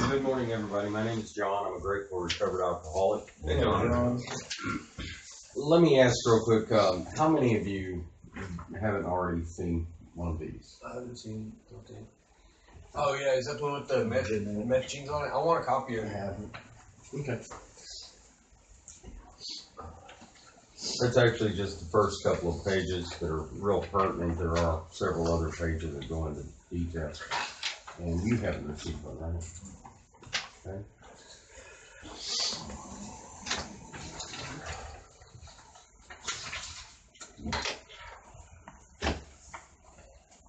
Good morning, everybody. My name is John. I'm a grateful recovered alcoholic. Hey, John. Let me ask real quick, how many of you haven't already seen one of these? I haven't seen it. Oh yeah, is that the one with the meth jeans on it? I want a copy of it. I haven't. Okay. That's actually just the first couple of pages that are real pertinent. There are several other pages that go into detail. And you haven't received one, right? Okay.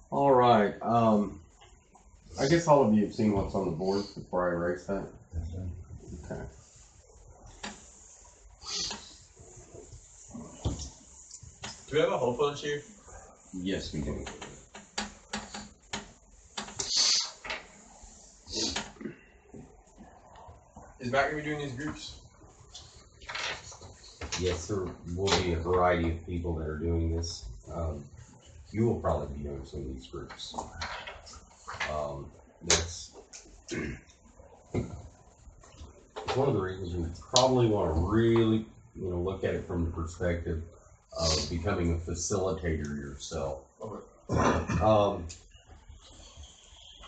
All right. I guess all of you have seen what's on the board before I erase that. Okay. Do we have a whole bunch here? Yes, we do. Is Matt gonna be doing these groups? Yes, there will be a variety of people that are doing this. You will probably be doing some of these groups. That's one of the reasons you probably want to really, look at it from the perspective of becoming a facilitator yourself. Okay.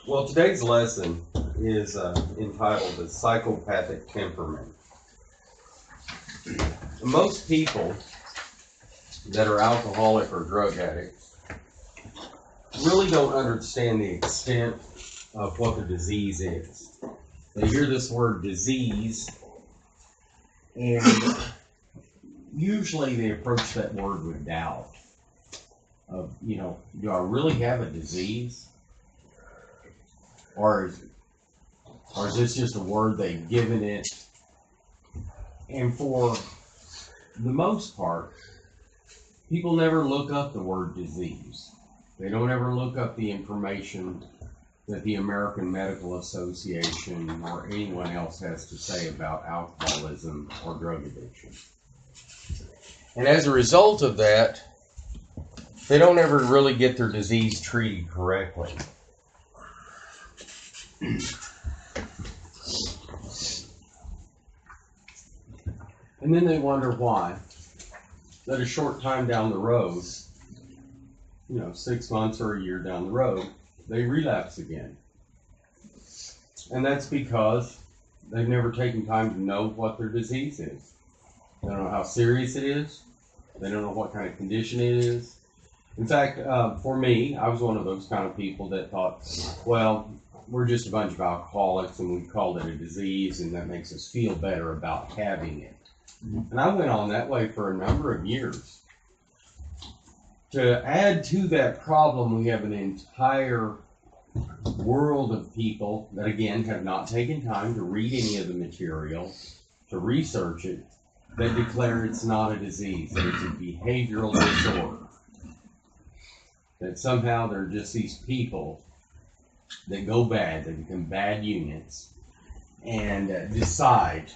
Well, today's lesson is entitled The Psychopathic Temperament. Most people that are alcoholic or drug addicts really don't understand the extent of what the disease is. They hear this word disease, and usually they approach that word with doubt of, do I really have a disease? Or is this just a word they've given it? And for the most part, people never look up the word disease. They don't ever look up the information that the American Medical Association or anyone else has to say about alcoholism or drug addiction. And as a result of that, they don't ever really get their disease treated correctly. And then they wonder why, that a short time down the road, 6 months or a year down the road, they relapse again. And that's because they've never taken time to know what their disease is. They don't know how serious it is. They don't know what kind of condition it is. In fact, for me, I was one of those kind of people that thought, well, we're just a bunch of alcoholics and we called it a disease and that makes us feel better about having it. And I went on that way for a number of years. To add to that problem, we have an entire world of people that, again, have not taken time to read any of the material, to research it, that declare it's not a disease, that it's a behavioral disorder. That somehow they're just these people that go bad, they become bad units, and decide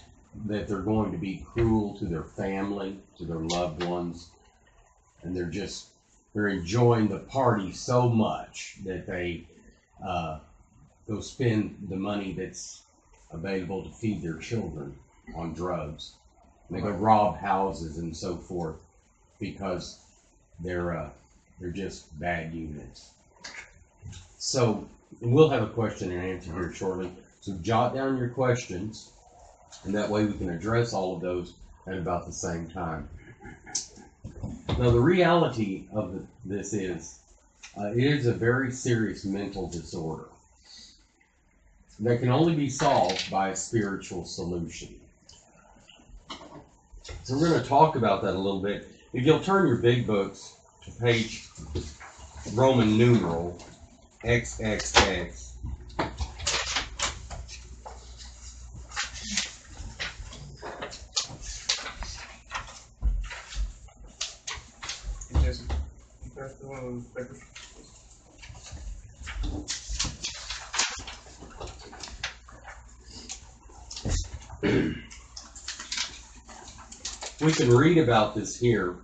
that they're going to be cruel to their family, to their loved ones, and they're enjoying the party so much that they go spend the money that's available to feed their children on drugs. And they go rob houses and so forth because they're just bad units. So we'll have a question and answer here shortly. So jot down your questions, and that way we can address all of those at about the same time. Now, the reality of this is, it is a very serious mental disorder that can only be solved by a spiritual solution. So we're going to talk about that a little bit. If you'll turn your big books to page Roman numeral XXX. Jesse, you pass me one of those papers. We can read about this here.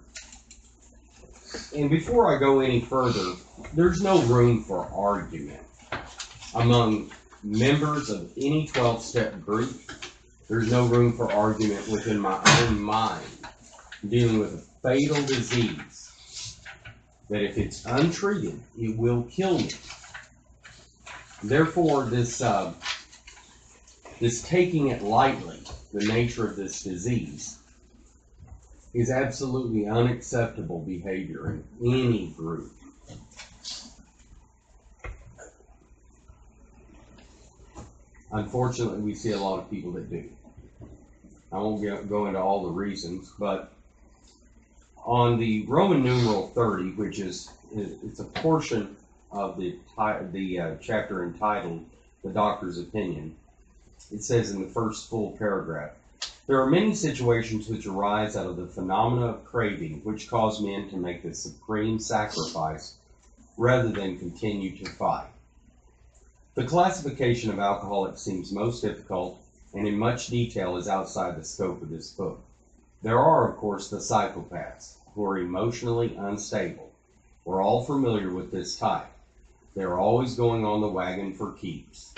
And before I go any further, there's no room for argument among members of any 12-step group, there's no room for argument within my own mind dealing with a fatal disease that if it's untreated, it will kill me. Therefore, this taking it lightly, the nature of this disease, is absolutely unacceptable behavior in any group. Unfortunately, we see a lot of people that do. I won't go into all the reasons, but on the Roman numeral 30, which is it's a portion of the chapter entitled "The Doctor's Opinion," it says in the first full paragraph, "There are many situations which arise out of the phenomena of craving, which cause men to make the supreme sacrifice rather than continue to fight. The classification of alcoholics seems most difficult and in much detail is outside the scope of this book. There are, of course, the psychopaths, who are emotionally unstable. We're all familiar with this type. They're always going on the wagon for keeps.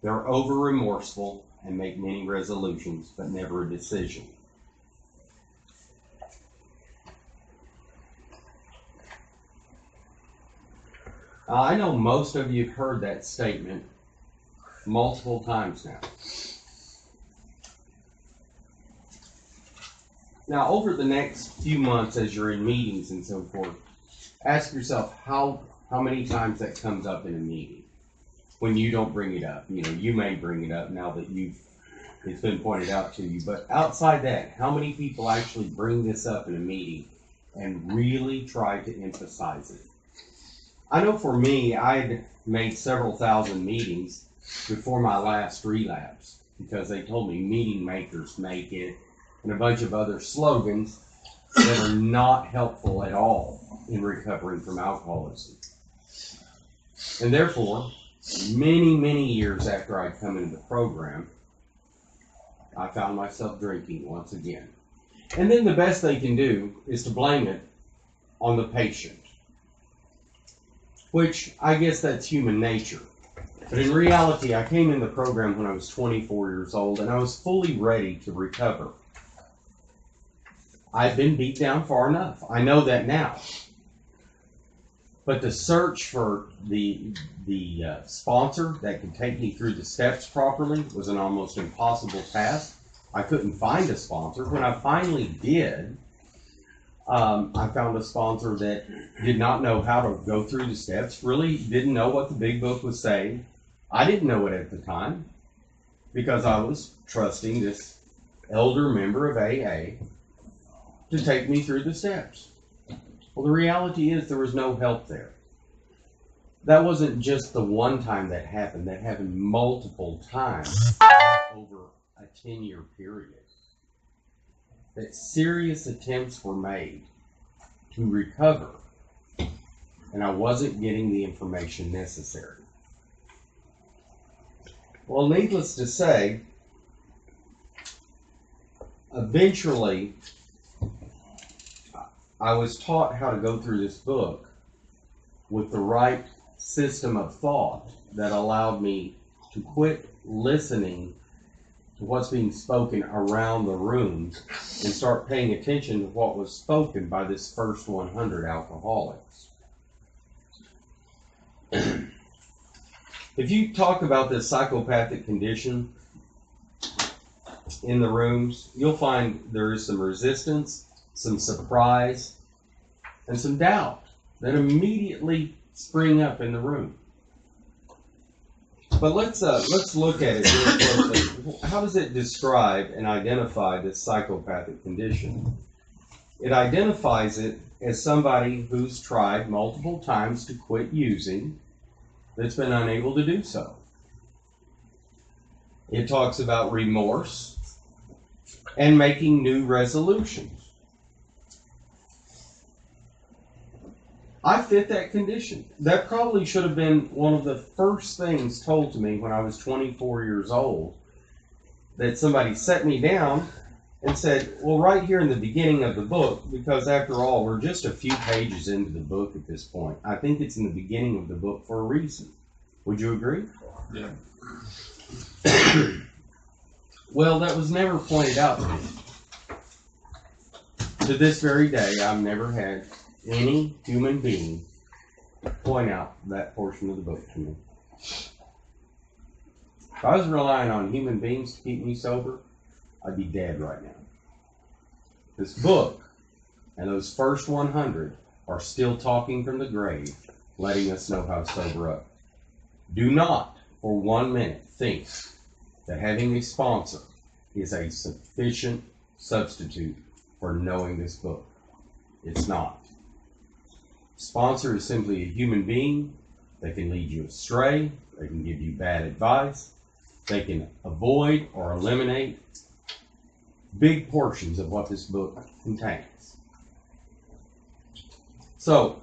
They're over-remorseful and make many resolutions, but never a decision. I know most of you have heard that statement multiple times now. Now, over the next few months, as you're in meetings and so forth, ask yourself how many times that comes up in a meeting when you don't bring it up. You know, you may bring it up now that it's been pointed out to you, but outside that, how many people actually bring this up in a meeting and really try to emphasize it? I know for me, I'd made several thousand meetings before my last relapse because they told me meeting makers make it and a bunch of other slogans that are not helpful at all in recovering from alcoholism. And therefore, many, many years after I'd come into the program, I found myself drinking once again. And then the best they can do is to blame it on the patient, which I guess that's human nature. But in reality, I came in the program when I was 24 years old and I was fully ready to recover. I've been beat down far enough. I know that now. But the search for the sponsor that could take me through the steps properly was an almost impossible task. I couldn't find a sponsor. When I finally did, I found a sponsor that did not know how to go through the steps, really didn't know what the big book was saying. I didn't know it at the time because I was trusting this elder member of AA to take me through the steps. Well, the reality is there was no help there. That wasn't just the one time that happened multiple times over a 10-year period. That serious attempts were made to recover, and I wasn't getting the information necessary. Well, needless to say, eventually I was taught how to go through this book with the right system of thought that allowed me to quit listening to what's being spoken around the rooms and start paying attention to what was spoken by this first 100 alcoholics. If you talk about this psychopathic condition in the rooms, you'll find there is some resistance, some surprise, and some doubt that immediately spring up in the room. But let's look at it real closely. How does it describe and identify this psychopathic condition? It identifies it as somebody who's tried multiple times to quit using, that's been unable to do so. It talks about remorse and making new resolutions. I fit that condition. That probably should have been one of the first things told to me when I was 24 years old, that somebody set me down and said, well, right here in the beginning of the book, because after all, we're just a few pages into the book at this point. I think it's in the beginning of the book for a reason. Would you agree? Yeah. Well, that was never pointed out to me. To this very day, I've never had any human being point out that portion of the book to me. If I was relying on human beings to keep me sober, I'd be dead right now. This book and those first 100 are still talking from the grave, letting us know how to sober up. Do not, for 1 minute, think that having a sponsor is a sufficient substitute for knowing this book. It's not. Sponsor is simply a human being that can lead you astray, they can give you bad advice, they can avoid or eliminate big portions of what this book contains. So,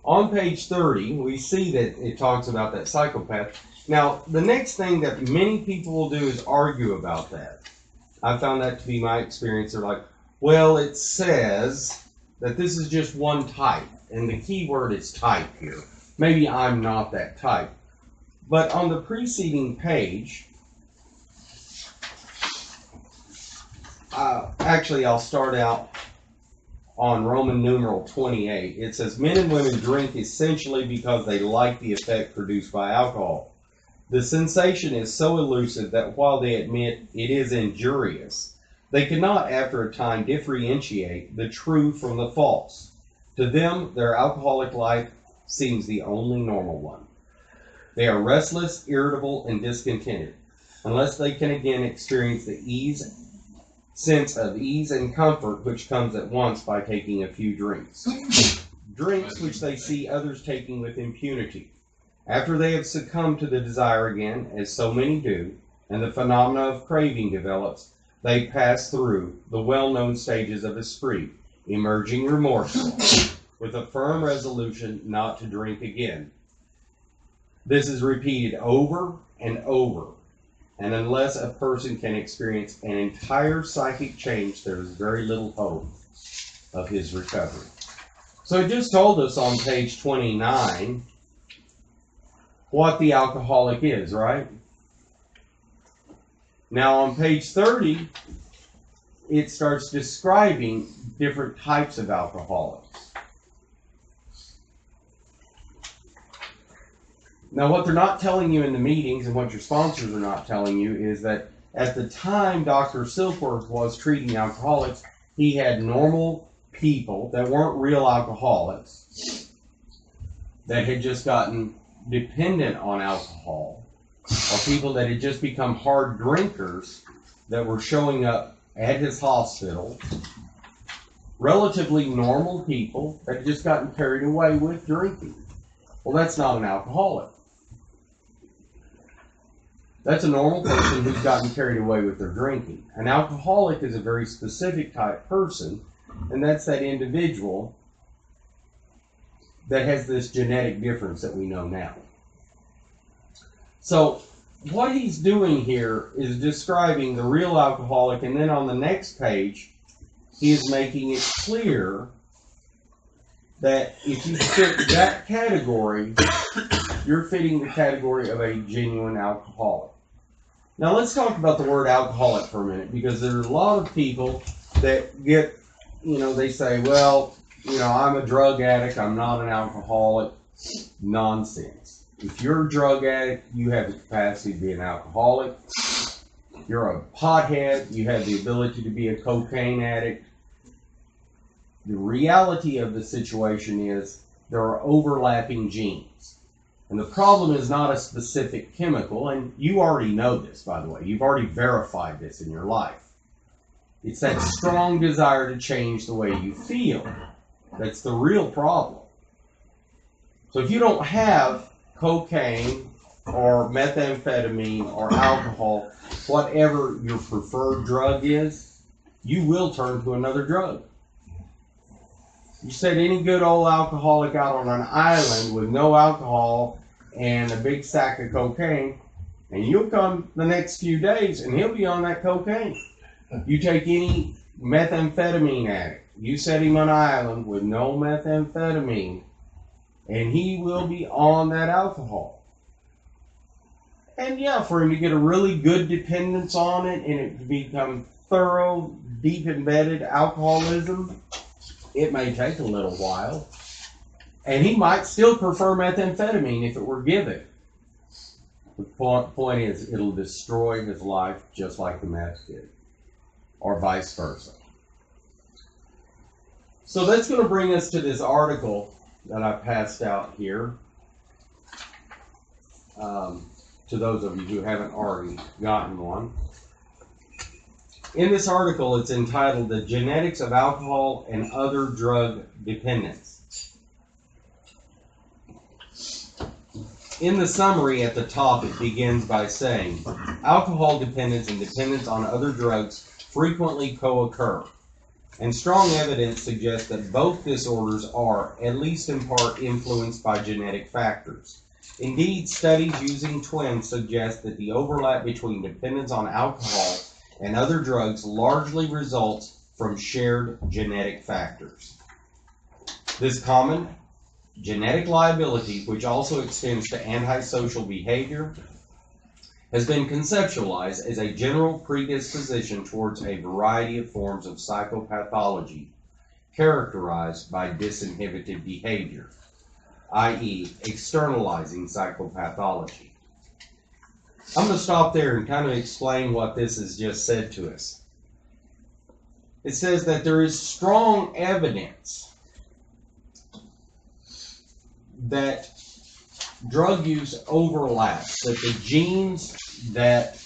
on page 30, we see that it talks about that psychopath. Now, the next thing that many people will do is argue about that. I found that to be my experience. They're like, well, it says that this is just one type, and the key word is type here. Maybe I'm not that type. But on the preceding page, actually, I'll start out on Roman numeral 28. It says, men and women drink essentially because they like the effect produced by alcohol. The sensation is so elusive that while they admit it is injurious, they cannot after a time differentiate the true from the false. To them, their alcoholic life seems the only normal one. They are restless, irritable, and discontented, unless they can again experience the sense of ease and comfort which comes at once by taking a few drinks. Drinks which they see others taking with impunity. After they have succumbed to the desire again, as so many do, and the phenomena of craving develops, they pass through the well-known stages of a spree, emerging remorseful, with a firm resolution not to drink again. This is repeated over and over, and unless a person can experience an entire psychic change, there is very little hope of his recovery. So it just told us on page 29 what the alcoholic is, right? Now on page 30, it starts describing different types of alcoholics. Now what they're not telling you in the meetings and what your sponsors are not telling you is that at the time Dr. Silkworth was treating alcoholics, he had normal people that weren't real alcoholics that had just gotten dependent on alcohol, or people that had just become hard drinkers that were showing up at his hospital, relatively normal people that had just gotten carried away with drinking. Well, that's not an alcoholic. That's a normal person who's gotten carried away with their drinking. An alcoholic is a very specific type person, and that's that individual that has this genetic difference that we know now. So what he's doing here is describing the real alcoholic, and then on the next page, he is making it clear that if you fit that category, you're fitting the category of a genuine alcoholic. Now let's talk about the word alcoholic for a minute, because there's a lot of people that get, they say, well, I'm a drug addict, I'm not an alcoholic. Nonsense. If you're a drug addict, you have the capacity to be an alcoholic. If you're a pothead, you have the ability to be a cocaine addict. The reality of the situation is there are overlapping genes. And the problem is not a specific chemical, and you already know this, by the way. You've already verified this in your life. It's that strong desire to change the way you feel. That's the real problem. So if you don't have cocaine or methamphetamine or alcohol, whatever your preferred drug is, you will turn to another drug. You set any good old alcoholic out on an island with no alcohol and a big sack of cocaine, and you'll come the next few days and he'll be on that cocaine. You take any methamphetamine addict, you set him on an island with no methamphetamine, and he will be on that alcohol. And yeah, for him to get a really good dependence on it and it to become thorough, deep embedded alcoholism, it may take a little while. And he might still prefer methamphetamine if it were given. The point is, it'll destroy his life just like the meth did, or vice versa. So that's going to bring us to this article that I passed out here. To those of you who haven't already gotten one. In this article, it's entitled The Genetics of Alcohol and Other Drug Dependence. In the summary at the top, it begins by saying, alcohol dependence and dependence on other drugs frequently co-occur, and strong evidence suggests that both disorders are, at least in part, influenced by genetic factors. Indeed, studies using twins suggest that the overlap between dependence on alcohol and other drugs largely results from shared genetic factors. This common genetic liability, which also extends to antisocial behavior, has been conceptualized as a general predisposition towards a variety of forms of psychopathology characterized by disinhibited behavior, i.e., externalizing psychopathology. I'm going to stop there and kind of explain what this has just said to us. It says that there is strong evidence that drug use overlaps, that the genes that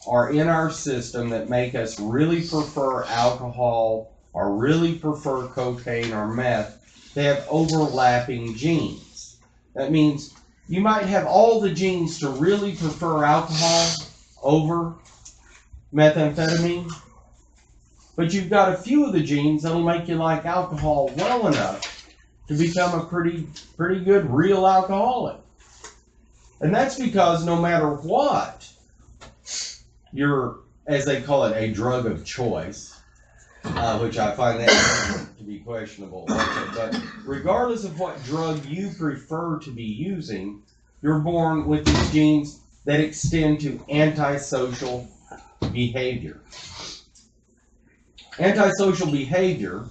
are in our system that make us really prefer alcohol or really prefer cocaine or meth, they have overlapping genes. That means you might have all the genes to really prefer alcohol over methamphetamine, but you've got a few of the genes that'll make you like alcohol well enough to become a pretty good real alcoholic. And that's because no matter what, you're, as they call it, a drug of choice, which I find that to be questionable. But regardless of what drug you prefer to be using, you're born with these genes that extend to antisocial behavior. Antisocial behavior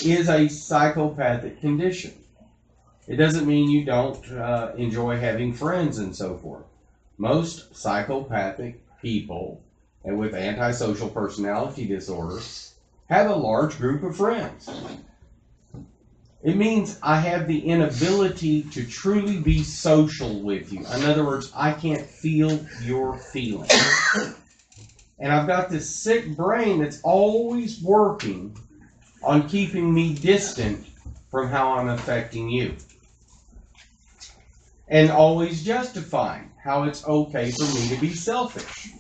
is a psychopathic condition. It doesn't mean you don't enjoy having friends and so forth. Most psychopathic people and with antisocial personality disorder have a large group of friends. It means I have the inability to truly be social with you. In other words, I can't feel your feelings. And I've got this sick brain that's always working on keeping me distant from how I'm affecting you. And always justifying how it's okay for me to be selfish.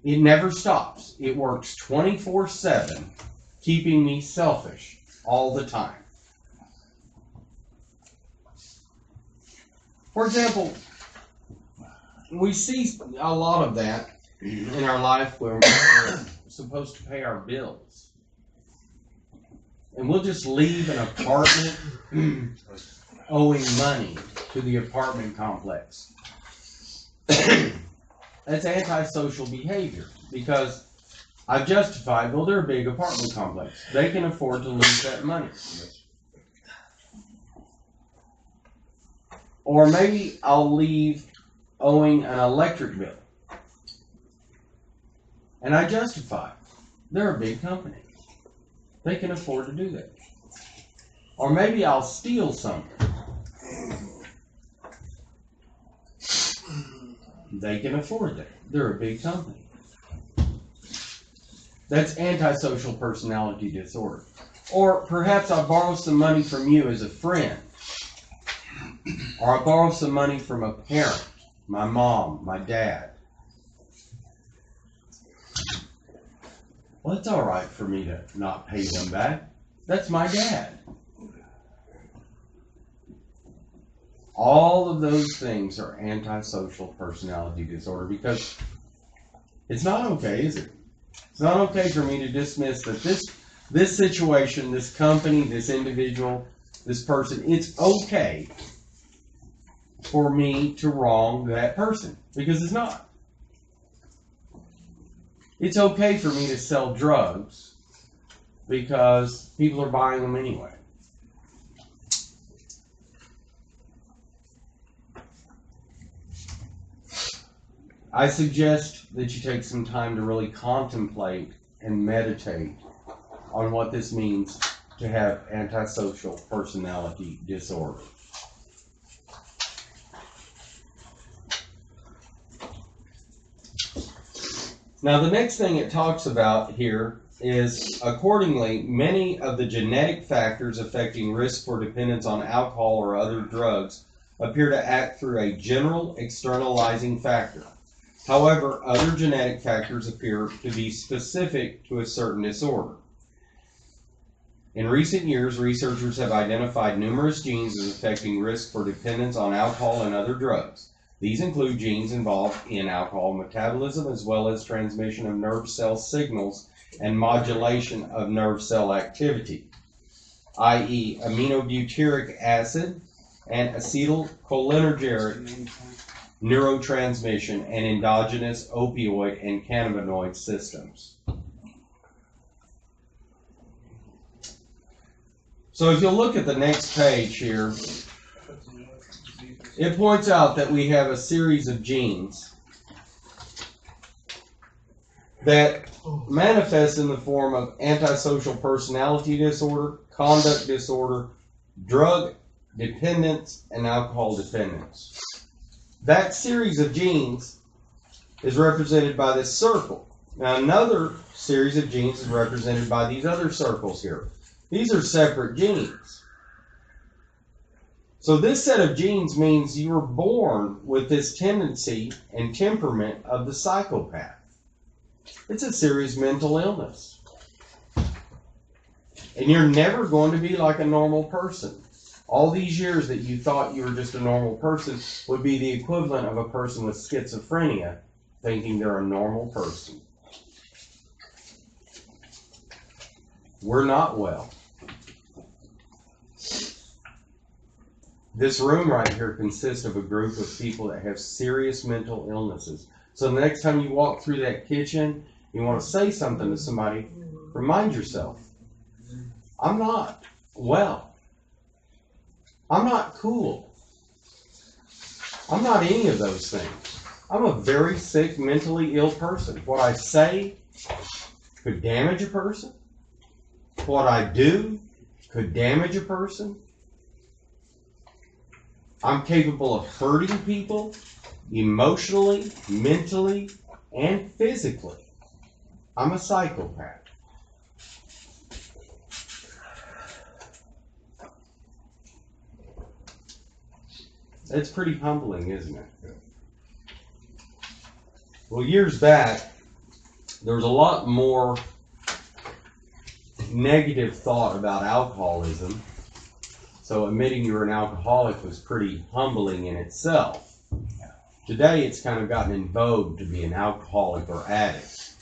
It never stops. It works 24/7, keeping me selfish all the time. For example, we see a lot of that in our life where we're supposed to pay our bills. And we'll just leave an apartment owing money to the apartment complex. That's antisocial behavior because I've justified, well, they're a big apartment complex. They can afford to lose that money. Or maybe I'll leave owing an electric bill. And I justify, they're a big company. They can afford to do that. Or maybe I'll steal something. They can afford that. They're a big company. That's antisocial personality disorder. Or perhaps I borrow some money from you as a friend. Or I borrow some money from a parent, my mom, my dad. Well, it's all right for me to not pay them back. That's my dad. All of those things are antisocial personality disorder because it's not okay, is it? It's not okay for me to dismiss that this situation, this company, this individual, this person, it's okay for me to wrong that person, because it's not. It's okay for me to sell drugs because people are buying them anyway. I suggest that you take some time to really contemplate and meditate on what this means to have antisocial personality disorder. Now, the next thing it talks about here is, accordingly, many of the genetic factors affecting risk for dependence on alcohol or other drugs appear to act through a general externalizing factor. However, other genetic factors appear to be specific to a certain disorder. In recent years, researchers have identified numerous genes as affecting risk for dependence on alcohol and other drugs. These include genes involved in alcohol metabolism, as well as transmission of nerve cell signals and modulation of nerve cell activity, i.e. aminobutyric acid and acetylcholinergic neurotransmission and endogenous opioid and cannabinoid systems. So if you'll look at the next page here, it points out that we have a series of genes that manifest in the form of antisocial personality disorder, conduct disorder, drug dependence, and alcohol dependence. That series of genes is represented by this circle. Now, another series of genes is represented by these other circles here. These are separate genes. So this set of genes means you were born with this tendency and temperament of the psychopath. It's a serious mental illness. And you're never going to be like a normal person. All these years that you thought you were just a normal person would be the equivalent of a person with schizophrenia thinking they're a normal person. We're not well. This room right here consists of a group of people that have serious mental illnesses. So the next time you walk through that kitchen, you want to say something to somebody, remind yourself, I'm not well. I'm not cool. I'm not any of those things. I'm a very sick, mentally ill person. What I say could damage a person. What I do could damage a person. I'm capable of hurting people emotionally, mentally, and physically. I'm a psychopath. It's pretty humbling, isn't it? Well, years back, there was a lot more negative thought about alcoholism. So admitting you were an alcoholic was pretty humbling in itself. Today, it's kind of gotten in vogue to be an alcoholic or addict.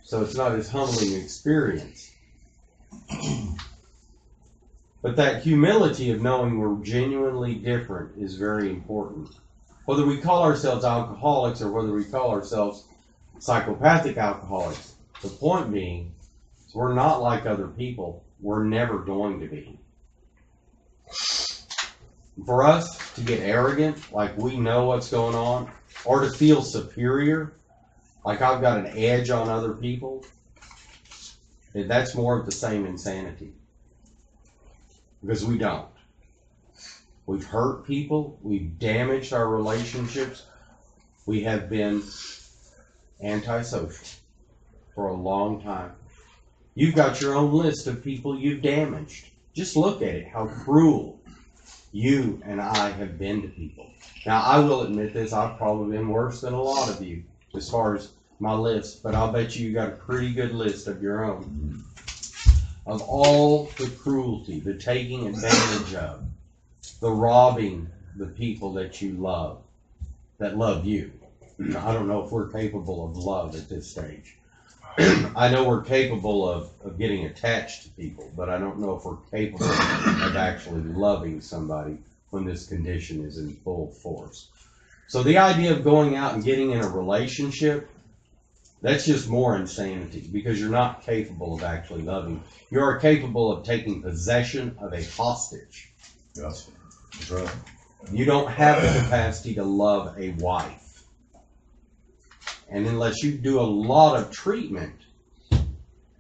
So it's not as humbling an experience. But that humility of knowing we're genuinely different is very important. Whether we call ourselves alcoholics or whether we call ourselves psychopathic alcoholics, the point being is we're not like other people. We're never going to be. For us to get arrogant, like we know what's going on, or to feel superior, like I've got an edge on other people, that's more of the same insanity. Because we don't. We've hurt people. We've damaged our relationships. We have been antisocial for a long time. You've got your own list of people you've damaged. Just look at it, how cruel you and I have been to people. Now, I will admit this, I've probably been worse than a lot of you as far as my list, but I'll bet you got a pretty good list of your own. Of all the cruelty, the taking advantage of, the robbing the people that you love, that love you. I don't know if we're capable of love at this stage. I know we're capable of getting attached to people, but I don't know if we're capable of actually loving somebody when this condition is in full force. So the idea of going out and getting in a relationship, that's just more insanity, because you're not capable of actually loving. You are capable of taking possession of a hostage. Yes, that's right. You don't have the capacity to love a wife. And unless you do a lot of treatment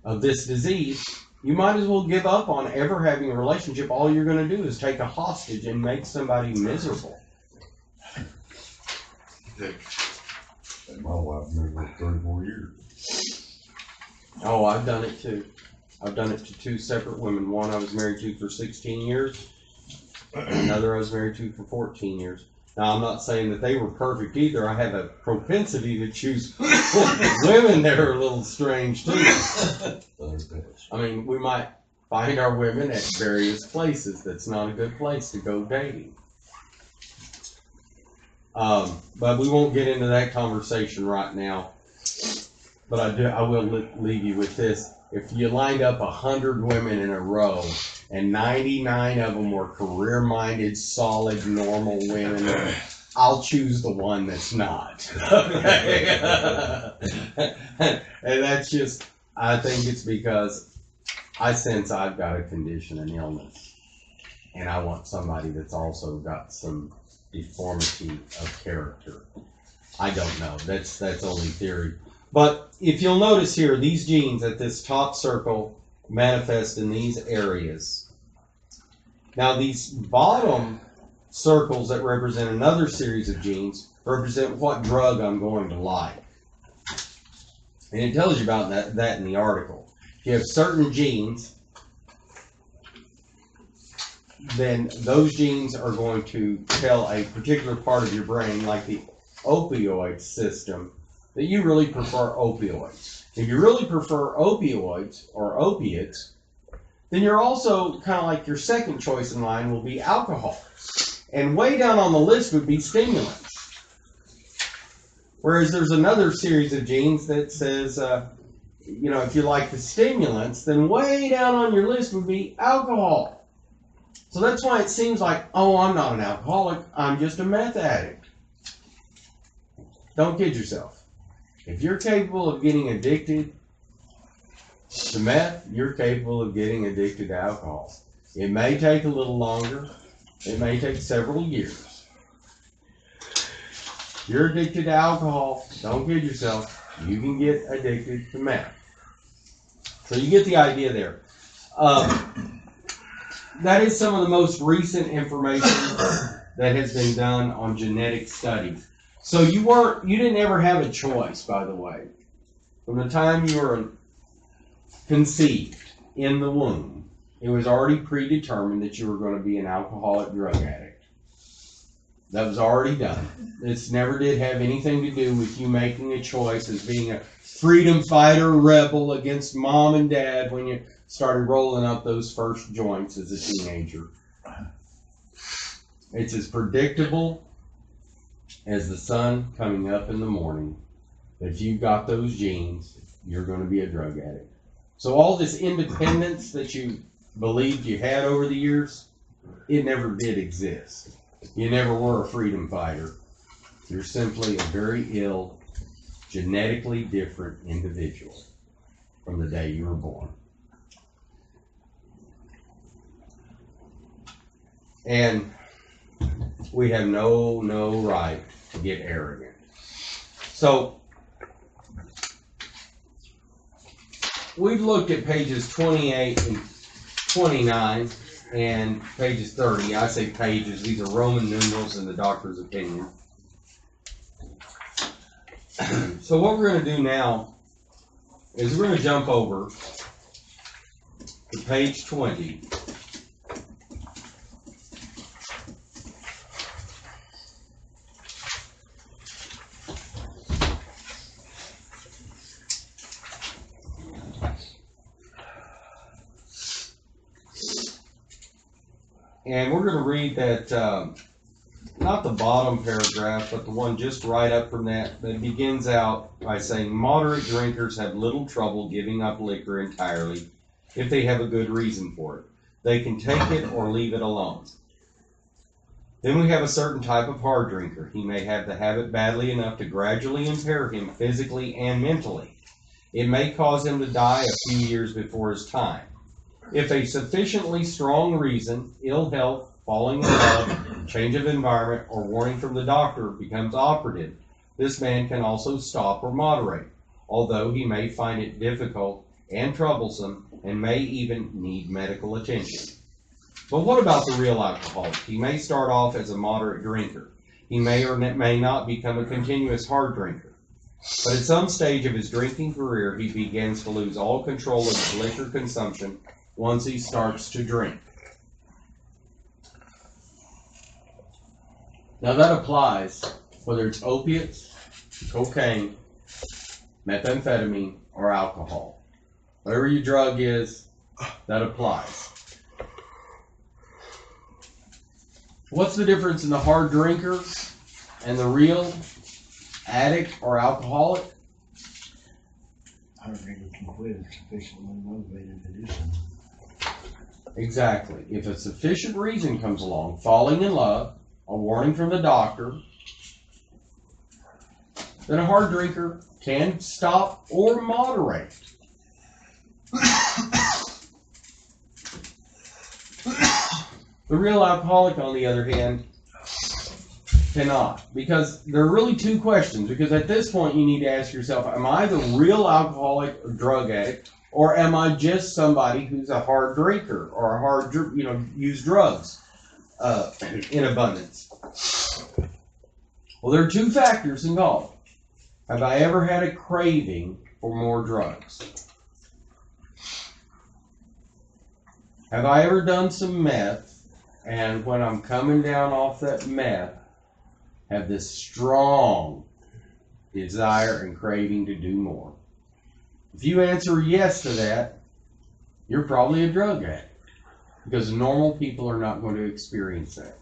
of this disease, you might as well give up on ever having a relationship. All you're going to do is take a hostage and make somebody miserable. And my wife married me 34 years. Oh, I've done it too. I've done it to two separate women. One I was married to for 16 years. Another I was married to for 14 years. Now, I'm not saying that they were perfect either. I have a propensity to choose women that are a little strange too. I mean, we might find our women at various places. That's not a good place to go dating. But we won't get into that conversation right now. But I will leave you with this. If you lined up 100 women in a row and 99 of them were career-minded, solid, normal women, I'll choose the one that's not. Okay? And that's just, I think it's because I sense I've got a condition, an illness. And I want somebody that's also got some deformity of character. I don't know. That's only theory. But if you'll notice here, these genes at this top circle manifest in these areas. Now these bottom circles that represent another series of genes represent what drug I'm going to like. And it tells you about that in the article. If you have certain genes, then those genes are going to tell a particular part of your brain, like the opioid system, that you really prefer opioids. If you really prefer opioids or opiates, then you're also kind of like your second choice in line will be alcohol. And way down on the list would be stimulants. Whereas there's another series of genes that says, if you like the stimulants, then way down on your list would be alcohol. So that's why it seems like, oh, I'm not an alcoholic, I'm just a meth addict. Don't kid yourself. If you're capable of getting addicted to meth, you're capable of getting addicted to alcohol. It may take a little longer. It may take several years. If you're addicted to alcohol, don't kid yourself. You can get addicted to meth. So you get the idea there. That is some of the most recent information that has been done on genetic studies. So you didn't ever have a choice, by the way. From the time you were conceived in the womb, it was already predetermined that you were going to be an alcoholic drug addict. That was already done. This never did have anything to do with you making a choice as being a freedom fighter rebel against mom and dad when you started rolling up those first joints as a teenager. It's as predictable as the sun coming up in the morning. If you've got those genes, you're going to be a drug addict. So all this independence that you believed you had over the years, it never did exist. You never were a freedom fighter. You're simply a very ill, genetically different individual from the day you were born. And we have no right to get arrogant. So we've looked at pages 28 and 29 and pages 30. I say pages, these are Roman numerals in the doctor's opinion. So what we're going to do now is we're going to jump over to page 20. And we're going to read that, not the bottom paragraph, but the one just right up from that begins out by saying, moderate drinkers have little trouble giving up liquor entirely if they have a good reason for it. They can take it or leave it alone. Then we have a certain type of hard drinker. He may have the habit badly enough to gradually impair him physically and mentally. It may cause him to die a few years before his time. If a sufficiently strong reason, ill health, falling in love, change of environment, or warning from the doctor becomes operative, this man can also stop or moderate, although he may find it difficult and troublesome and may even need medical attention. But what about the real alcoholic? He may start off as a moderate drinker. He may or may not become a continuous hard drinker. But at some stage of his drinking career, he begins to lose all control of his liquor consumption once he starts to drink. Now that applies whether it's opiates, cocaine, methamphetamine, or alcohol. Whatever your drug is, that applies. What's the difference in the hard drinker and the real addict or alcoholic? Hard drinker can quit if sufficiently motivated to do so. Exactly. If a sufficient reason comes along, falling in love, a warning from the doctor, then a hard drinker can stop or moderate. The real alcoholic, on the other hand, cannot. Because there are really two questions. Because at this point, you need to ask yourself, am I the real alcoholic or drug addict? Or am I just somebody who's a hard drinker or a hard, use drugs in abundance? Well, there are two factors involved. Have I ever had a craving for more drugs? Have I ever done some meth, and when I'm coming down off that meth, have this strong desire and craving to do more? If you answer yes to that, you're probably a drug addict, because normal people are not going to experience that.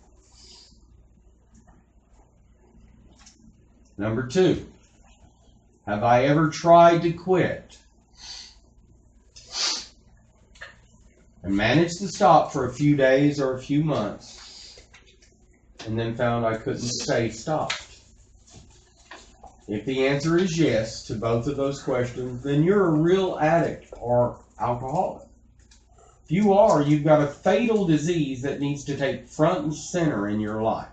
Number two, have I ever tried to quit and managed to stop for a few days or a few months and then found I couldn't stay stopped? If the answer is yes to both of those questions, then you're a real addict or alcoholic. If you are, you've got a fatal disease that needs to take front and center in your life.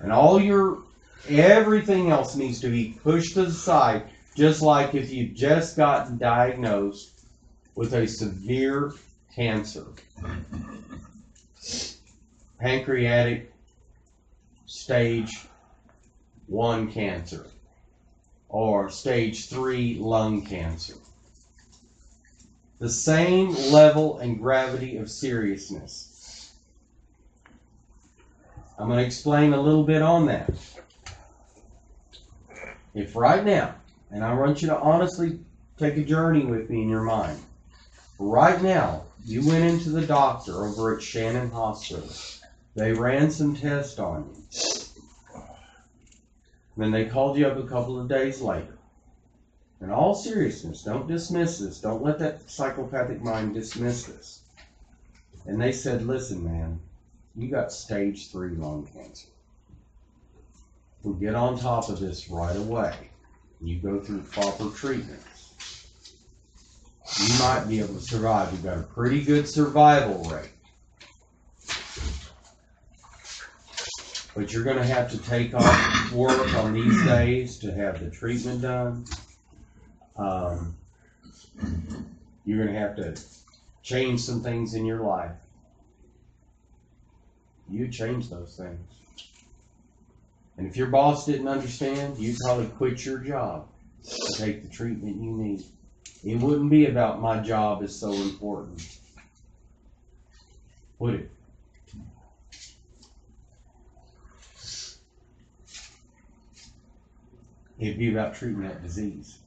And everything else needs to be pushed to the side, just like if you've just gotten diagnosed with a severe cancer. Pancreatic stage 1 cancer or stage 3 lung cancer. The same level and gravity of seriousness. I'm going to explain a little bit on that. If right now, and I want you to honestly take a journey with me in your mind. Right now, you went into the doctor over at Shannon Hospital. They ran some tests on you. Then they called you up a couple of days later. In all seriousness, don't dismiss this. Don't let that psychopathic mind dismiss this. And they said, listen, man, you got stage 3 lung cancer. We'll get on top of this right away. You go through proper treatments. You might be able to survive. You've got a pretty good survival rate. But you're going to have to take off work on these days to have the treatment done. You're going to have to change some things in your life. You change those things. And if your boss didn't understand, you'd probably quit your job to take the treatment you need. It wouldn't be about my job is so important, would it? It'd be about treating that disease.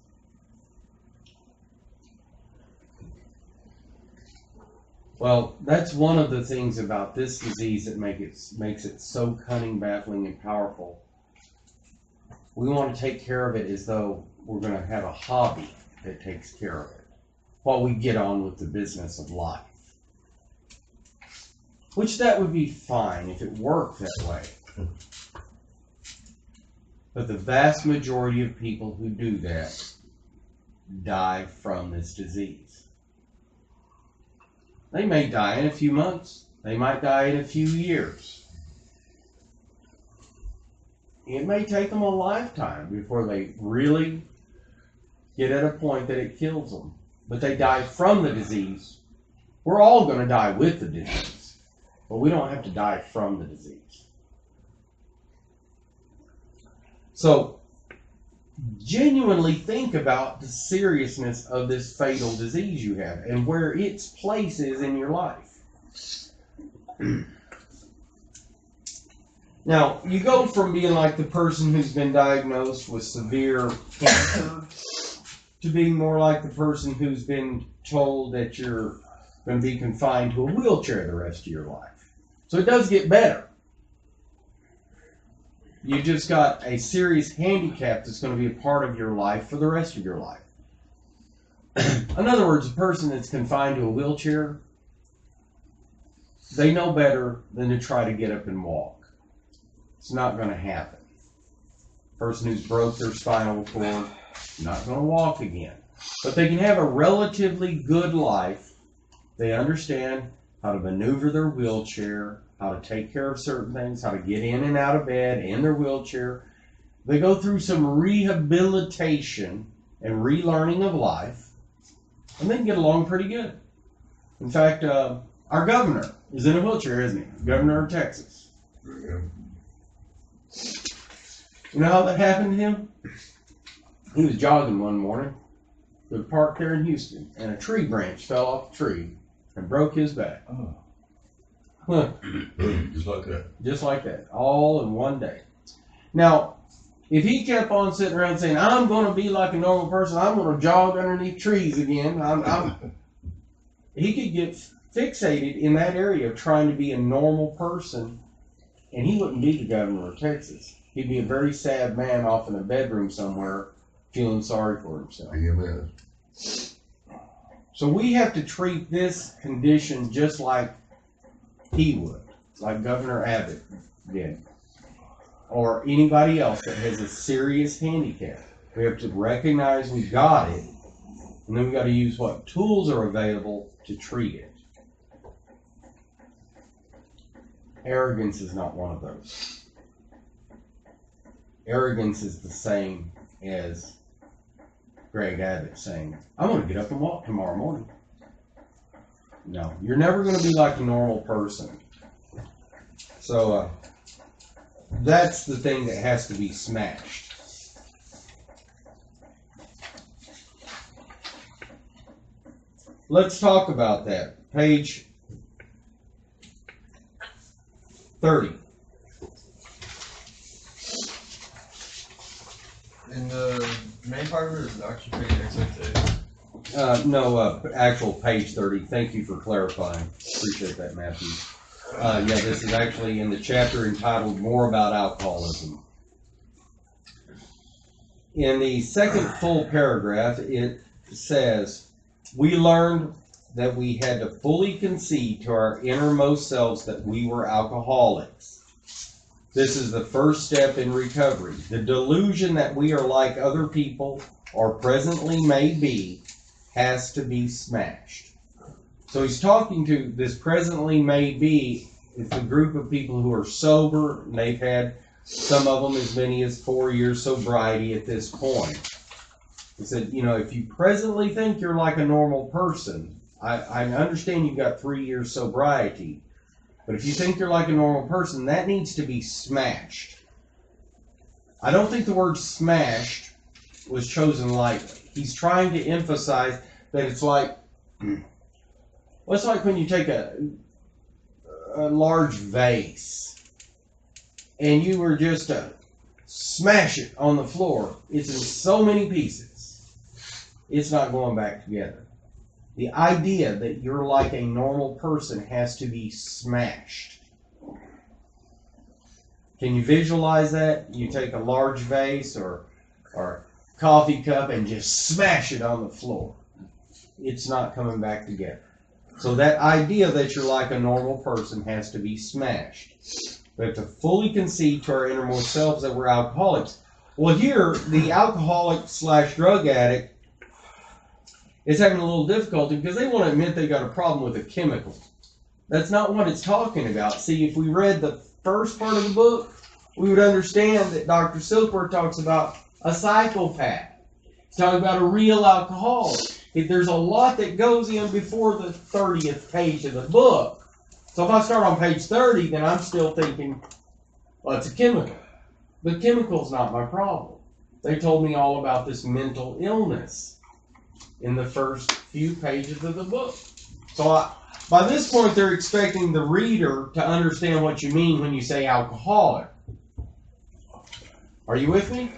Well, that's one of the things about this disease that makes it so cunning, baffling, and powerful. We want to take care of it as though we're going to have a hobby that takes care of it while we get on with the business of life. Which that would be fine if it worked that way. But the vast majority of people who do that die from this disease. They may die in a few months. They might die in a few years. It may take them a lifetime before they really get at a point that it kills them. But they die from the disease. We're all going to die with the disease, but we don't have to die from the disease. So, genuinely think about the seriousness of this fatal disease you have and where its place is in your life. Now, you go from being like the person who's been diagnosed with severe cancer to being more like the person who's been told that you're going to be confined to a wheelchair the rest of your life. So it does get better. You just got a serious handicap that's going to be a part of your life for the rest of your life. In other words, a person that's confined to a wheelchair, they know better than to try to get up and walk. It's not going to happen. Person who's broke their spinal cord, not going to walk again. But they can have a relatively good life. They understand how to maneuver their wheelchair, how to take care of certain things, how to get in and out of bed in their wheelchair. They go through some rehabilitation and relearning of life, and they can get along pretty good. In fact, our governor is in a wheelchair, isn't he? Governor of Texas. Yeah. You know how that happened to him? He was jogging one morning to the park there in Houston, and a tree branch fell off the tree and broke his back. Oh. Huh. Just like that. Just like that, all in one day. Now, if he kept on sitting around saying, I'm going to be like a normal person, I'm going to jog underneath trees again, he could get fixated in that area of trying to be a normal person, and he wouldn't be the governor of Texas. He'd be a very sad man off in a bedroom somewhere feeling sorry for himself. PMS. So we have to treat this condition just like he would, like Governor Abbott did, or anybody else that has a serious handicap. We have to recognize we got it, and then we got to use what tools are available to treat it. Arrogance is not one of those. Arrogance is the same as Greg Abbott saying, I'm going to get up and walk tomorrow morning. No, you're never going to be like a normal person. So that's the thing that has to be smashed. Let's talk about that. Page 30. In the main part of it, is actually page X No, actual page 30. Thank you for clarifying. Appreciate that, Matthew. Yeah, this is actually in the chapter entitled More About Alcoholism. In the second full paragraph, it says, we learned that we had to fully concede to our innermost selves that we were alcoholics. This is the first step in recovery. The delusion that we are like other people, or presently may be, has to be smashed. So he's talking to this presently may be. It's a group of people who are sober, and they've had, some of them, as many as 4 years sobriety at this point. He said, you know, if you presently think you're like a normal person, I understand you've got 3 years sobriety, but if you think you're like a normal person, that needs to be smashed. I don't think the word smashed was chosen lightly. He's trying to emphasize that it's like, well, it's like when you take a large vase and you were just to smash it on the floor. It's in so many pieces, it's not going back together. The idea that you're like a normal person has to be smashed. Can you visualize that? You take a large vase or coffee cup and just smash it on the floor. It's not coming back together. So that idea that you're like a normal person has to be smashed. We have to fully concede to our innermost selves that we're alcoholics. Well, here, the alcoholic/drug addict is having a little difficulty because they want to admit they got a problem with a chemical. That's not what it's talking about. See, if we read the first part of the book, we would understand that Dr. Silkworth talks about a psychopath. He's talking about a real alcoholic. There's a lot that goes in before the 30th page of the book. So if I start on page 30, then I'm still thinking, well, it's a chemical. The chemical's not my problem. They told me all about this mental illness in the first few pages of the book. So by this point, they're expecting the reader to understand what you mean when you say alcoholic. Are you with me?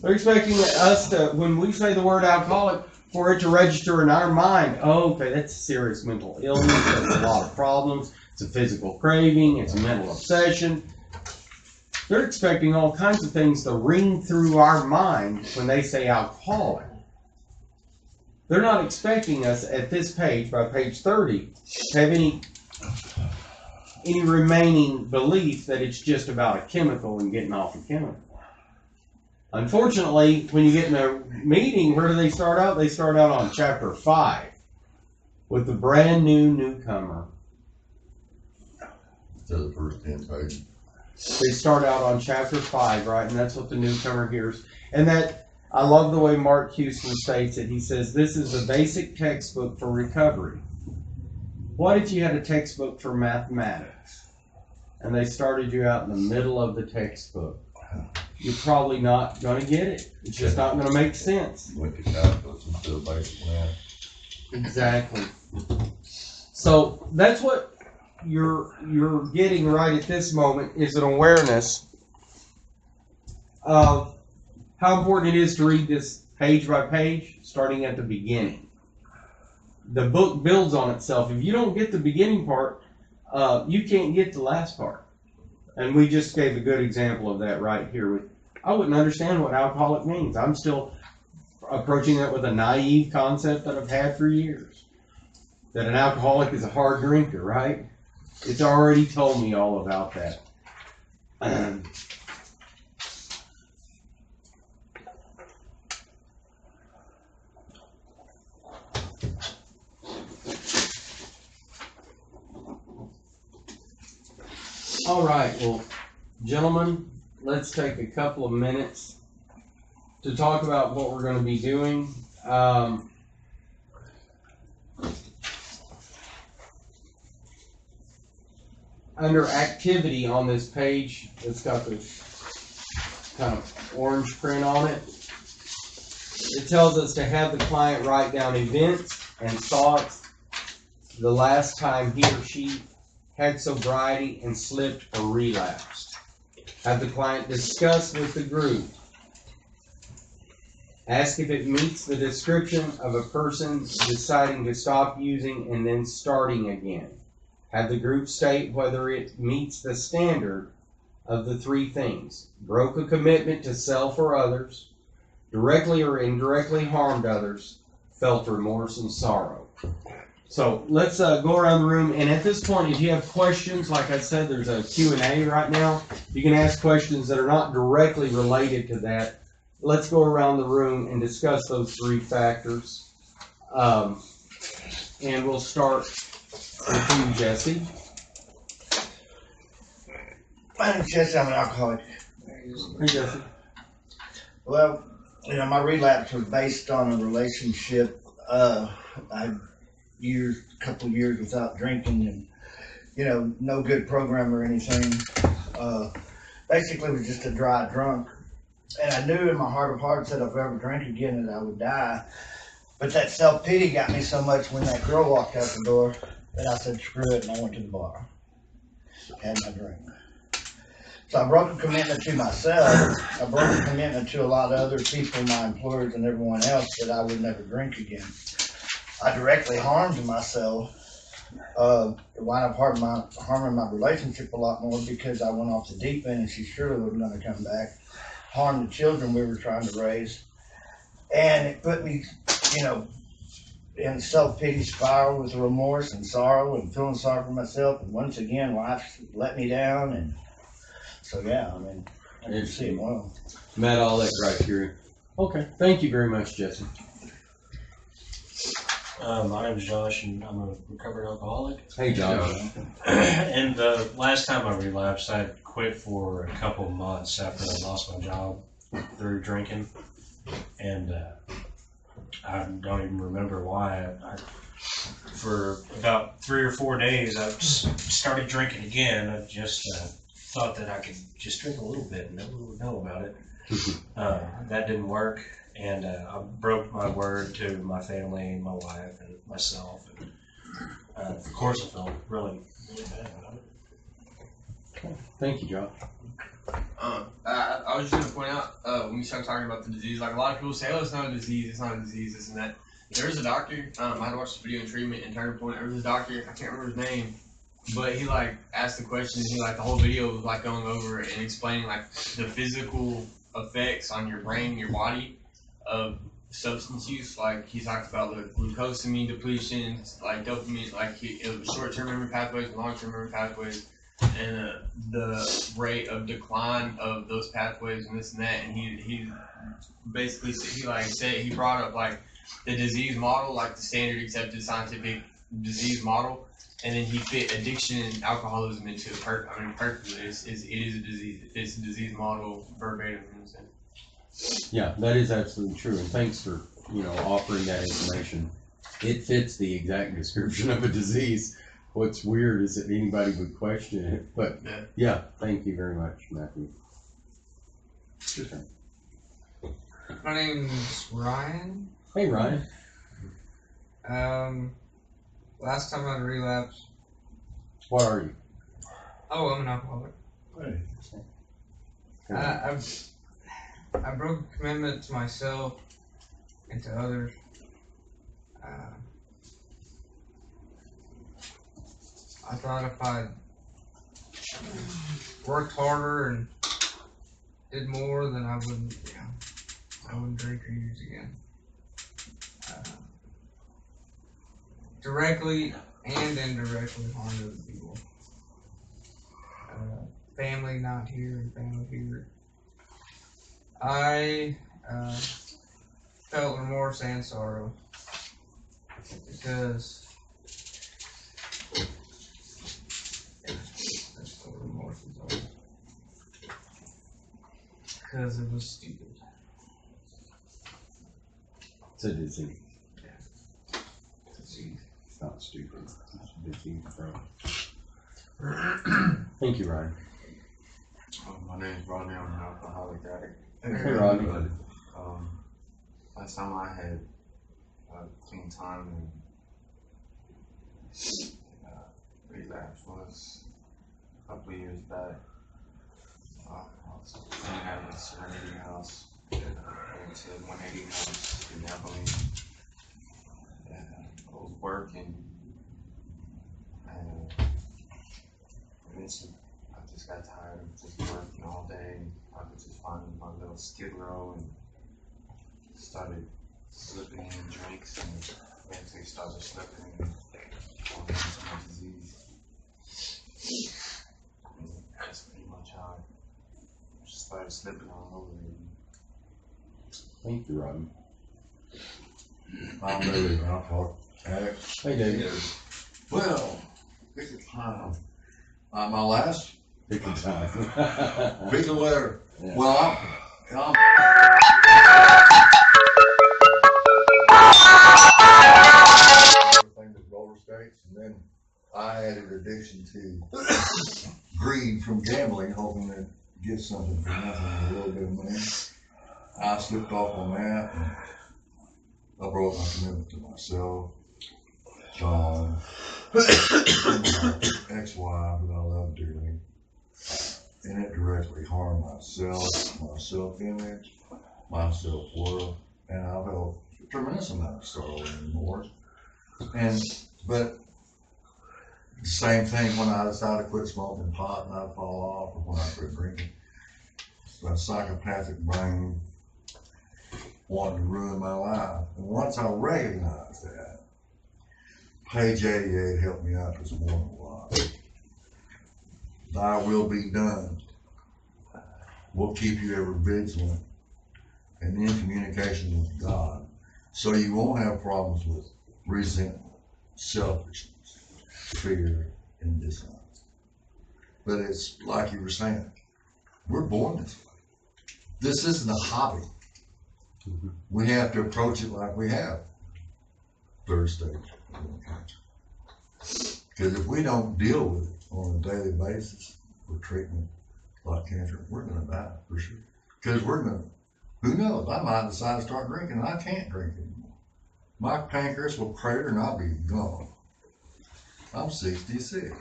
They're expecting us to, when we say the word alcoholic, for it to register in our mind, oh, okay, that's a serious mental illness, that's a lot of problems, it's a physical craving, it's a mental obsession. They're expecting all kinds of things to ring through our mind when they say alcoholic. They're not expecting us at this page, by page 30, to have any remaining belief that it's just about a chemical and getting off a chemical. Unfortunately, when you get in a meeting, where do they start out? They start out on chapter 5 with the brand new newcomer. To the first 10 pages. They start out on chapter 5, right? And that's what the newcomer hears. And that, I love the way Mark Houston states it. He says, this is a basic textbook for recovery. What if you had a textbook for mathematics and they started you out in the middle of the textbook? You're probably not going to get it. It's just not going to make sense. Went to calculus instead of basic math. Exactly. So that's what you're getting right at this moment, is an awareness of how important it is to read this page by page, starting at the beginning. The book builds on itself. If you don't get the beginning part, you can't get the last part. And we just gave a good example of that right here. I wouldn't understand what alcoholic means. I'm still approaching that with a naive concept that I've had for years. That an alcoholic is a hard drinker, right? It's already told me all about that. All right, well, gentlemen, let's take a couple of minutes to talk about what we're going to be doing. Under activity on this page, it's got this kind of orange print on it. It tells us to have the client write down events and thoughts the last time he or she had sobriety and slipped or relapsed. Have the client discuss with the group. Ask if it meets the description of a person deciding to stop using and then starting again. Have the group state whether it meets the standard of the three things: broke a commitment to self or others, directly or indirectly harmed others, felt remorse and sorrow. So let's go around the room, and at this point, if you have questions, like I said, there's a Q&A right now. You can ask questions that are not directly related to that. Let's go around the room and discuss those three factors. And we'll start with you, Jesse. My name's Jesse. I'm an alcoholic. Hey, Jesse. Well, my relapse was based on a relationship. Couple years without drinking, and no good program or anything. Basically, was just a dry drunk. And I knew in my heart of hearts that if I ever drank again, that I would die. But that self-pity got me so much when that girl walked out the door that I said, screw it, and I went to the bar. Had my drink. So I broke a commitment to myself. I broke a commitment to a lot of other people, my employers and everyone else, that I would never drink again. I directly harmed myself. It wound up harming my relationship a lot more because I went off the deep end and she surely wasn't going to come back. Harmed the children we were trying to raise. And it put me, in a self-pity spiral with remorse and sorrow and feeling sorry for myself. And once again, life let me down. And so, yeah, I mean, I can see it well. Met all that criteria. Okay, thank you very much, Jesse. My name is Josh, and I'm a recovered alcoholic. Hey, Josh. And the last time I relapsed, I had quit for a couple of months after I lost my job through drinking. And I don't even remember why. For about 3 or 4 days, I started drinking again. I just thought that I could just drink a little bit and no one would know about it. That didn't work. And I broke my word to my family, my wife, and myself. And of course, I felt really, really bad about it. Thank you, Josh. I was just gonna point out when we start talking about the disease, like a lot of people say, "Oh, it's not a disease. It's not a disease. This and that." There was a doctor. I had to watch this video in treatment and Turning Point. There was a doctor. I can't remember his name, but he like asked the question. He like the whole video was like going over and explaining like the physical effects on your brain, your body, of substance use. Like he talked about the glucosamine depletion, like dopamine, like it was short-term memory pathways, long-term memory pathways, and the rate of decline of those pathways and this and that. And he basically he brought up like the disease model, like the standard accepted scientific disease model, and then he fit addiction and alcoholism into it. Perfectly. It is a disease. It's a disease model verbatim. Yeah, that is absolutely true, and thanks for offering that information. It fits the exact description of a disease. What's weird is that anybody would question it, but yeah, thank you very much, Matthew. Okay. My name's Ryan. Hey, Ryan. Last time I relapsed. What are you? Oh, I'm an alcoholic. Hey. I broke a commitment to myself and to others. I thought if I worked harder and did more, then I wouldn't drink or use again. Directly and indirectly harm other people. Family not here and family here. I felt remorse and sorrow because that's what remorse is all. Because it was stupid. It's a disease. Disease. It's not stupid. It's a disease, bro. Thank you, Ryan. My name is Rodney. I'm an alcoholic addict. Hey, Rodney. Last time I had clean time and relapse was a couple of years back. I was staying at the Serenity House. Went to 180 House in Abilene. I was working, and eventually I just got tired of just working all day. I was just finding my little skid row and started slipping in drinks, and eventually started slipping and falling into my disease. And that's pretty much how I just started slipping all over again. Thank you, Rodney. I'm David, an alcoholic addict. Hey, David. Well, pick a time. My last Pick a time. pick a letter. Yeah. Well, I'm everything with roller skates, and then I added addiction to greed from gambling, hoping to get something for nothing, a little bit of money. I slipped off on that, and I broke my commitment to myself, John, my ex-wife that I love dearly, and it directly harmed myself, my self-image, my self-worth, and I felt a tremendous amount of sorrow and remorse. But the same thing when I decided to quit smoking pot and I'd fall off, or when I quit drinking. My psychopathic brain wanted to ruin my life. And once I recognized that, Page 88 helped me out this morning a lot. Thy will be done. We'll keep you ever vigilant and in communication with God, so you won't have problems with resentment, selfishness, fear, and dishonor. But it's like you were saying, we're born this way. This isn't a hobby. We have to approach it like we have third stage colon cancer. Because if we don't deal with it on a daily basis for treatment like cancer, we're going to die for sure. Because who knows, I might decide to start drinking and I can't drink anymore. My pancreas will crater and I'll be gone. I'm 66.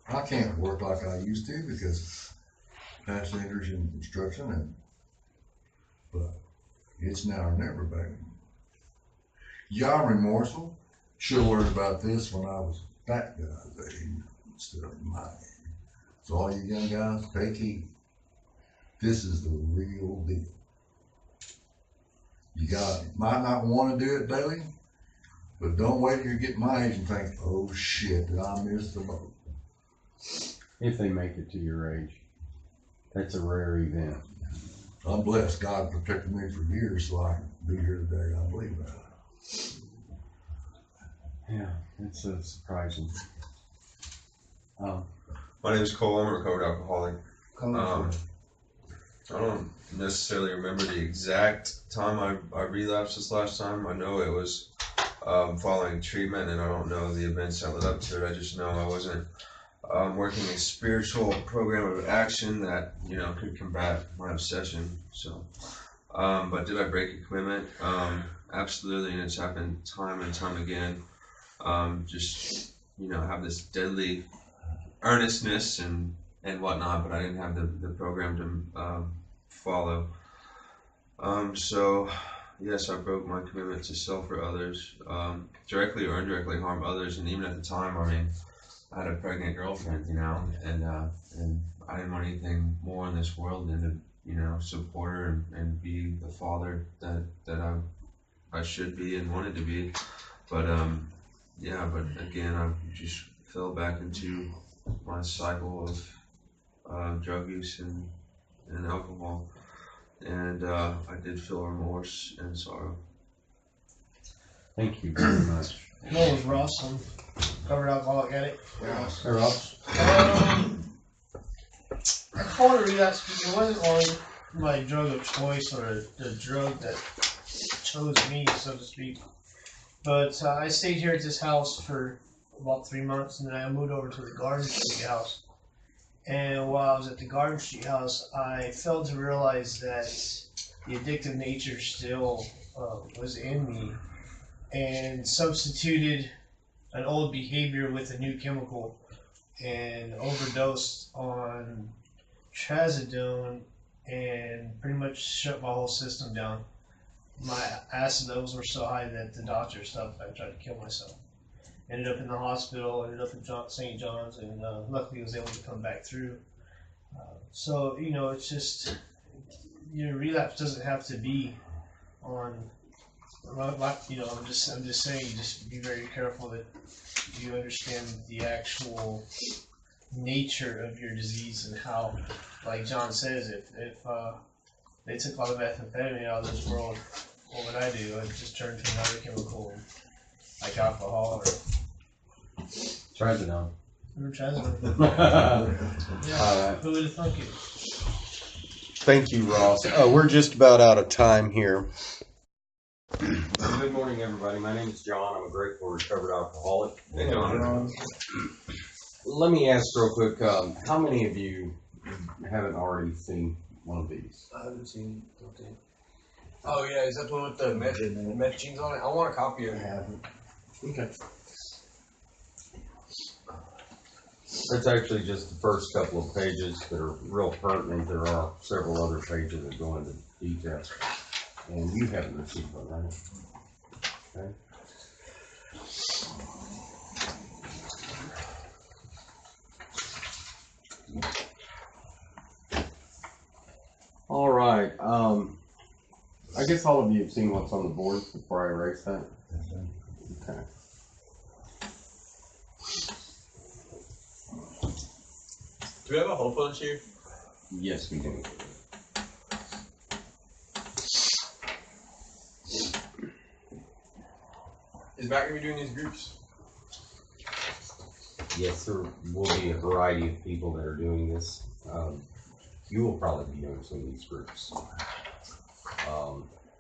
I can't work like I used to because past injuries in construction, but it's now or never, baby. Y'all remorseful? Should have learned about this when I was that guy's age instead of my age. So all you young guys, take heed. This is the real deal. You might not want to do it daily, but don't wait till you get my age and think, oh shit, did I miss the boat? If they make it to your age, that's a rare event. I'm blessed. God protected me for years so I can be here today. I believe that. Yeah, it's surprising. My name is Cole. I'm a recovered alcoholic. I don't necessarily remember the exact time I relapsed this last time. I know it was following treatment, and I don't know the events that led up to it. I just know I wasn't working a spiritual program of action that, could combat my obsession. So, but did I break a commitment? Absolutely, and it's happened time and time again. Just, have this deadly earnestness and whatnot, but I didn't have the program to follow. So, yes, I broke my commitment to self or others, directly or indirectly harm others, and even at the time, I had a pregnant girlfriend, and I didn't want anything more in this world than to, support her and be the father that I should be and wanted to be. But but again, I just fell back into my cycle of drug use and alcohol, and I did feel remorse and sorrow. Thank you very much. My name is Ross. I'm covered alcoholic addict. Hey, Ross. Alcohol relapse, it wasn't on my drug of choice or the drug that chose me, so to speak. But I stayed here at this house for about 3 months, and then I moved over to the Garden Street house. And while I was at the Garden Street house, I failed to realize that the addictive nature still was in me, and substituted an old behavior with a new chemical, and overdosed on trazodone and pretty much shut my whole system down. My acid levels were so high that the doctor stopped. I tried to kill myself. Ended up in the hospital, ended up in St. John's, and luckily was able to come back through. So, it's just, relapse doesn't have to be on, I'm just saying, just be very careful that you understand the actual nature of your disease and how, like John says, if they took all the methamphetamine out of this world, what would I do? I'd just turn to another chemical, like alcohol or Trazodone. trazodone. Yeah. Who would have thunk it? Thank you, Ross. We're just about out of time here. Good morning, everybody. My name is John. I'm a grateful recovered alcoholic. Hey, John. Let me ask real quick, how many of you haven't already seen one of these? I haven't seen it. Okay. Oh yeah, is that the one with the meth jeans on it? I want a copy of it. Okay. That's actually just the first couple of pages that are real pertinent. There are several other pages that go into detail. And you haven't received one, right? Okay. All right. I guess all of you have seen what's on the board before I erase that. Okay. we have a hole punch here? Yes, we do. Is Matt gonna be doing these groups? Yes, there will be a variety of people that are doing this. You will probably be doing some of these groups.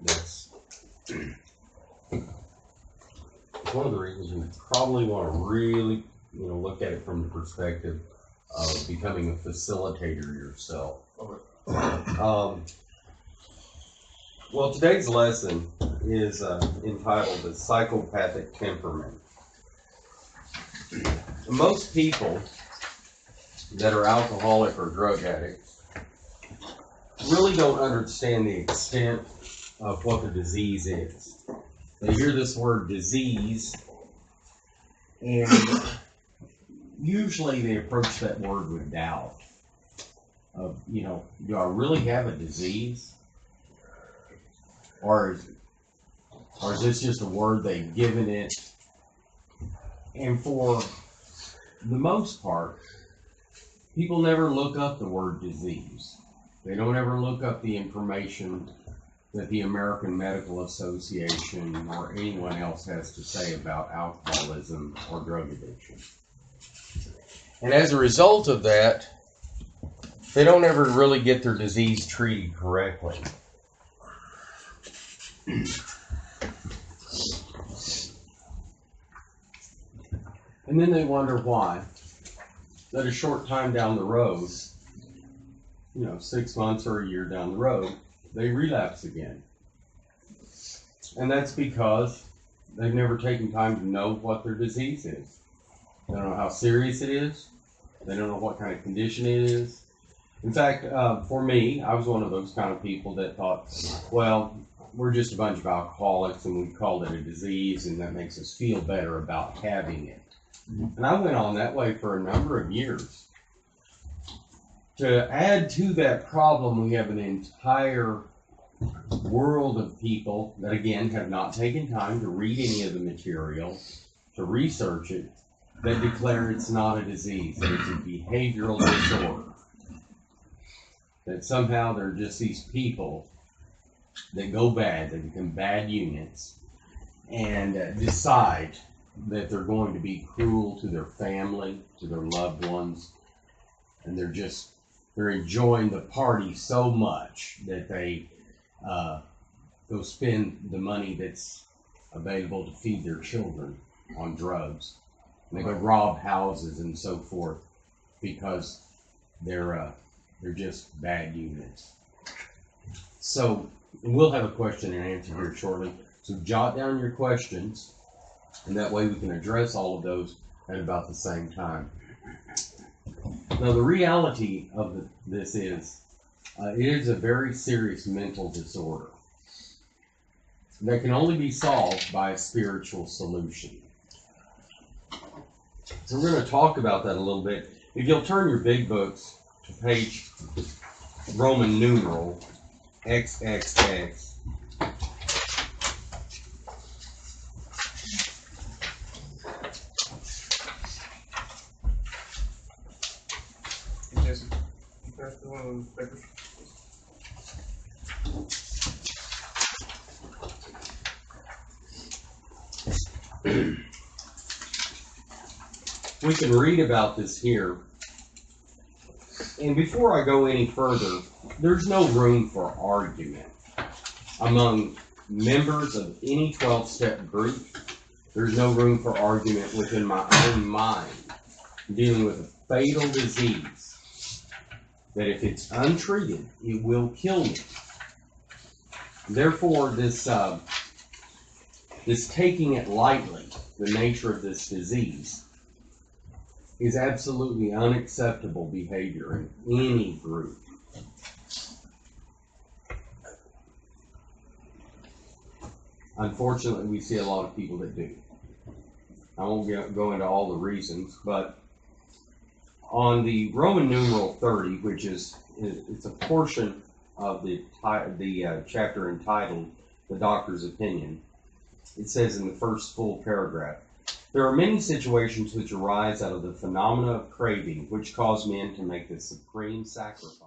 That's it's one of the reasons you probably want to really, look at it from the perspective of becoming a facilitator yourself. Okay. Well, today's lesson is entitled "The Psychopathic Temperament." Most people that are alcoholic or drug addicts really don't understand the extent of what the disease is. They hear this word disease, and usually they approach that word with doubt. Do I really have a disease? Or is this just a word they've given it? And for the most part, people never look up the word disease. They don't ever look up the information that the American Medical Association or anyone else has to say about alcoholism or drug addiction. And as a result of that, they don't ever really get their disease treated correctly. And then they wonder why, that a short time down the road, 6 months or a year down the road, they relapse again. And that's because they've never taken time to know what their disease is. They don't know how serious it is. They don't know what kind of condition it is. In fact, for me, I was one of those kind of people that thought, well, we're just a bunch of alcoholics and we called it a disease and that makes us feel better about having it. And I went on that way for a number of years. To add to that problem, we have an entire world of people that, again, have not taken time to read any of the material, to research it, that declare it's not a disease, that it's a behavioral disorder. That somehow they're just these people that go bad, they become bad units, and decide that they're going to be cruel to their family, to their loved ones, and they're enjoying the party so much that they go spend the money that's available to feed their children on drugs. And they go rob houses and so forth because they're just bad units. So we'll have a question and answer here shortly. So jot down your questions, and that way we can address all of those at about the same time. Now, the reality of this is, it is a very serious mental disorder that can only be solved by a spiritual solution. So we're going to talk about that a little bit. If you'll turn your big books to page Roman numeral XXX. Jason, you pass me one of those papers. We can read about this here. And before I go any further, there's no room for argument among members of any 12-step group. There's no room for argument within my own mind dealing with a fatal disease that if it's untreated, it will kill me. Therefore, this taking it lightly, the nature of this disease, is absolutely unacceptable behavior in any group. Unfortunately, we see a lot of people that do. I won't go into all the reasons, but on the Roman numeral 30, which it's a portion of the chapter entitled "The Doctor's Opinion," it says in the first full paragraph, There are many situations which arise out of the phenomena of craving, which cause men to make the supreme sacrifice